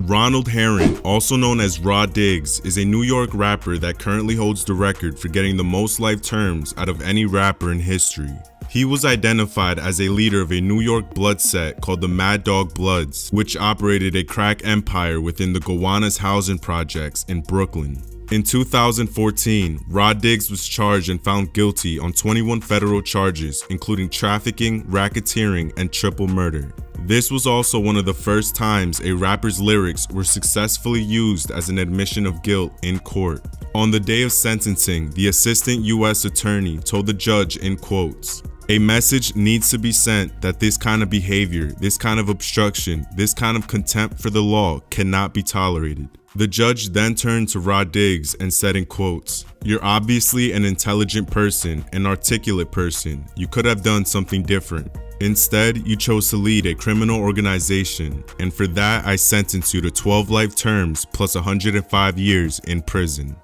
Ronald Herron, also known as Raw Diggs, is a New York rapper that currently holds the record for getting the most life terms out of any rapper in history. He was identified as a leader of a New York blood set called the Mad Dog Bloods, which operated a crack empire within the Gowanus housing projects in Brooklyn. In 2014, Raw Diggs was charged and found guilty on 21 federal charges, including trafficking, racketeering, and triple murder. This was also one of the first times a rapper's lyrics were successfully used as an admission of guilt in court. On the day of sentencing, the assistant U.S. attorney told the judge in quotes, "A message needs to be sent that this kind of behavior, this kind of obstruction, this kind of contempt for the law cannot be tolerated." The judge then turned to Raw Diggs and said in quotes, "You're obviously an intelligent person, an articulate person. You could have done something different. Instead, you chose to lead a criminal organization, and for that I sentence you to 12 life terms plus 105 years in prison."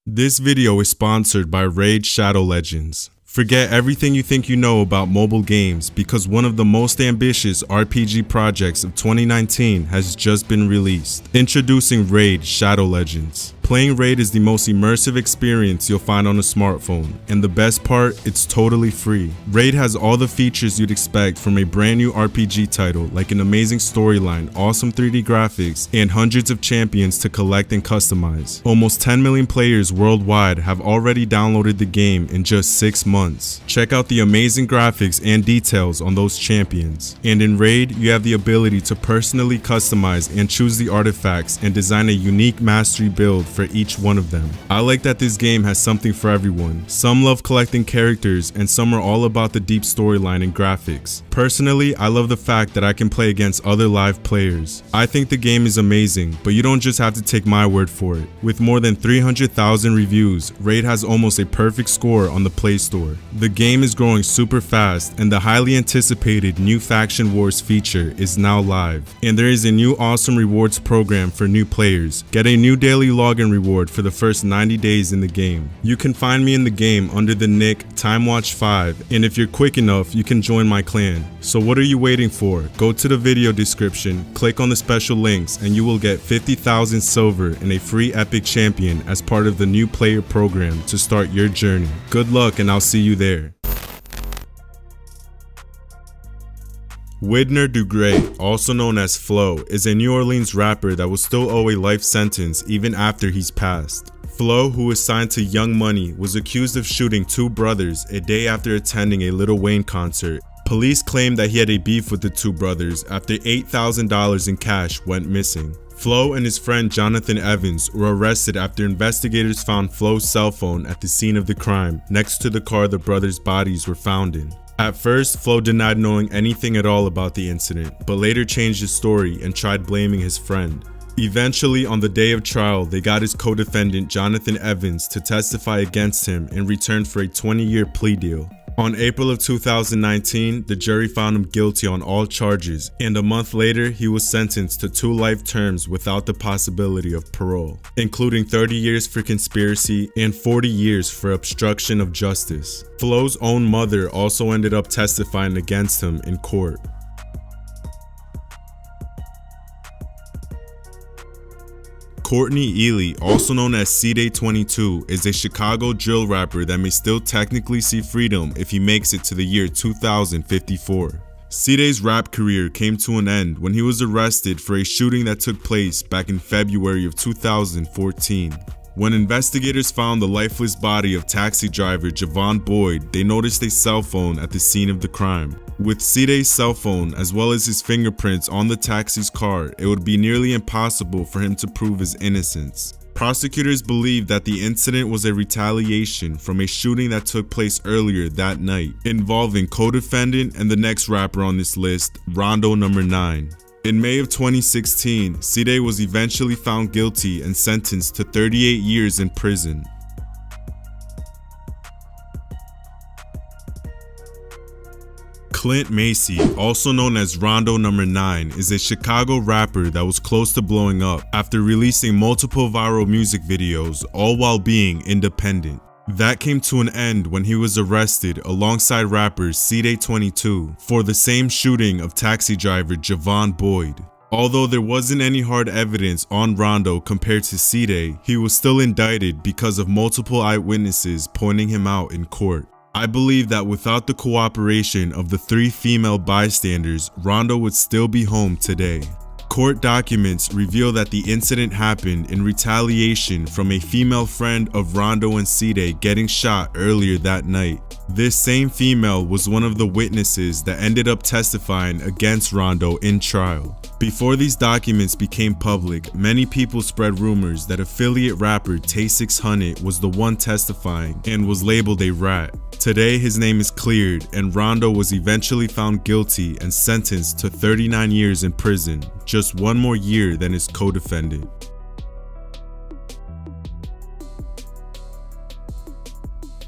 This video is sponsored by Raid Shadow Legends. Forget everything you think you know about mobile games because one of the most ambitious RPG projects of 2019 has just been released. Introducing Raid Shadow Legends. Playing Raid is the most immersive experience you'll find on a smartphone, and the best part, it's totally free. Raid has all the features you'd expect from a brand new RPG title, like an amazing storyline, awesome 3D graphics, and hundreds of champions to collect and customize. Almost 10 million players worldwide have already downloaded the game in just 6 months. Check out the amazing graphics and details on those champions. And in Raid, you have the ability to personally customize and choose the artifacts and design a unique mastery build for each one of them. I like that this game has something for everyone. Some love collecting characters and some are all about the deep storyline and graphics. Personally, I love the fact that I can play against other live players. I think the game is amazing, but you don't just have to take my word for it. With more than 300,000 reviews, Raid has almost a perfect score on the Play Store. The game is growing super fast and the highly anticipated new Faction Wars feature is now live. And there is a new awesome rewards program for new players. Get a new daily login reward for the first 90 days in the game. You can find me in the game under the nick TimeWatch5, and if you're quick enough, you can join my clan. So what are you waiting for? Go to the video description, click on the special links, and you will get 50,000 silver and a free epic champion as part of the new player program to start your journey. Good luck and I'll see you there. Widner Dugray, also known as Flo, is a New Orleans rapper that will still owe a life sentence even after he's passed. Flo, who is signed to Young Money, was accused of shooting 2 brothers a day after attending a Lil Wayne concert. Police claimed that he had a beef with the 2 brothers after $8,000 in cash went missing. Flo and his friend Jonathan Evans were arrested after investigators found Flo's cell phone at the scene of the crime, next to the car the brothers' bodies were found in. At first, Flo denied knowing anything at all about the incident, but later changed his story and tried blaming his friend. Eventually, on the day of trial, they got his co-defendant Jonathan Evans to testify against him in return for a 20-year plea deal. On April of 2019, the jury found him guilty on all charges, and a month later, he was sentenced to 2 life terms without the possibility of parole, including 30 years for conspiracy and 40 years for obstruction of justice. Flo's own mother also ended up testifying against him in court. Courtney Ely, also known as C-Day22, is a Chicago drill rapper that may still technically see freedom if he makes it to the year 2054. C-Day's rap career came to an end when he was arrested for a shooting that took place back in February of 2014. When investigators found the lifeless body of taxi driver Javon Boyd, they noticed a cell phone at the scene of the crime. With C-Day's cell phone as well as his fingerprints on the taxi's car, it would be nearly impossible for him to prove his innocence. Prosecutors believe that the incident was a retaliation from a shooting that took place earlier that night, involving co-defendant and the next rapper on this list, Rondo No. 9. In May of 2016, C-Day was eventually found guilty and sentenced to 38 years in prison. Clint Macy, also known as Rondo No. 9, is a Chicago rapper that was close to blowing up after releasing multiple viral music videos, all while being independent. That came to an end when he was arrested alongside rappers C-Day22 for the same shooting of taxi driver Javon Boyd. Although there wasn't any hard evidence on Rondo compared to C-Day, he was still indicted because of multiple eyewitnesses pointing him out in court. I believe that without the cooperation of the 3 female bystanders, Rondo would still be home today. Court documents reveal that the incident happened in retaliation from a female friend of Rondo and C-Day getting shot earlier that night. This same female was one of the witnesses that ended up testifying against Rondo in trial. Before these documents became public, many people spread rumors that affiliate rapper Tay600 was the one testifying and was labeled a rat. Today, his name is cleared, and Rondo was eventually found guilty and sentenced to 39 years in prison, just 1 more year than his co-defendant.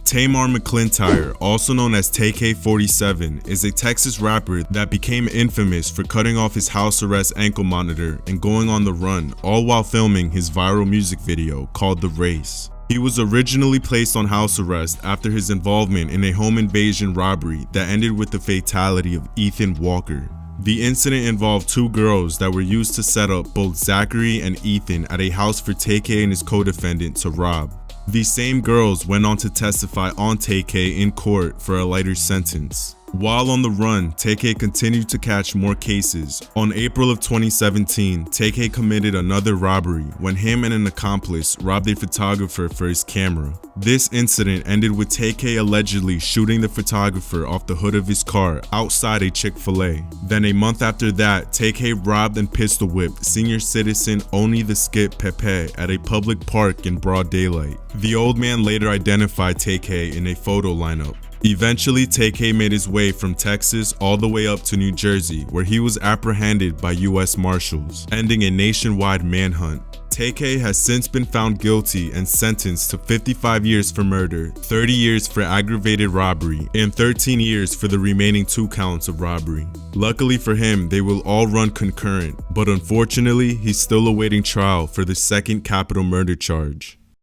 Tamar McClintyre, also known as TK47, is a Texas rapper that became infamous for cutting off his house arrest ankle monitor and going on the run, all while filming his viral music video called The Race. He was originally placed on house arrest after his involvement in a home invasion robbery that ended with the fatality of Ethan Walker. The incident involved 2 girls that were used to set up both Zachary and Ethan at a house for TK and his co-defendant to rob. These same girls went on to testify on TK in court for a lighter sentence. While on the run, TK continued to catch more cases. On April of 2017, TK committed another robbery when him and an accomplice robbed a photographer for his camera. This incident ended with TK allegedly shooting the photographer off the hood of his car outside a Chick-fil-A. Then a month after that, TK robbed and pistol whipped senior citizen Oni the Skip Pepe at a public park in broad daylight. The old man later identified TK in a photo lineup. Eventually, TK made his way from Texas all the way up to New Jersey, where he was apprehended by US Marshals, ending a nationwide manhunt. TK has since been found guilty and sentenced to 55 years for murder, 30 years for aggravated robbery, and 13 years for the remaining 2 counts of robbery. Luckily for him, they will all run concurrent, but unfortunately, he's still awaiting trial for the second capital murder charge.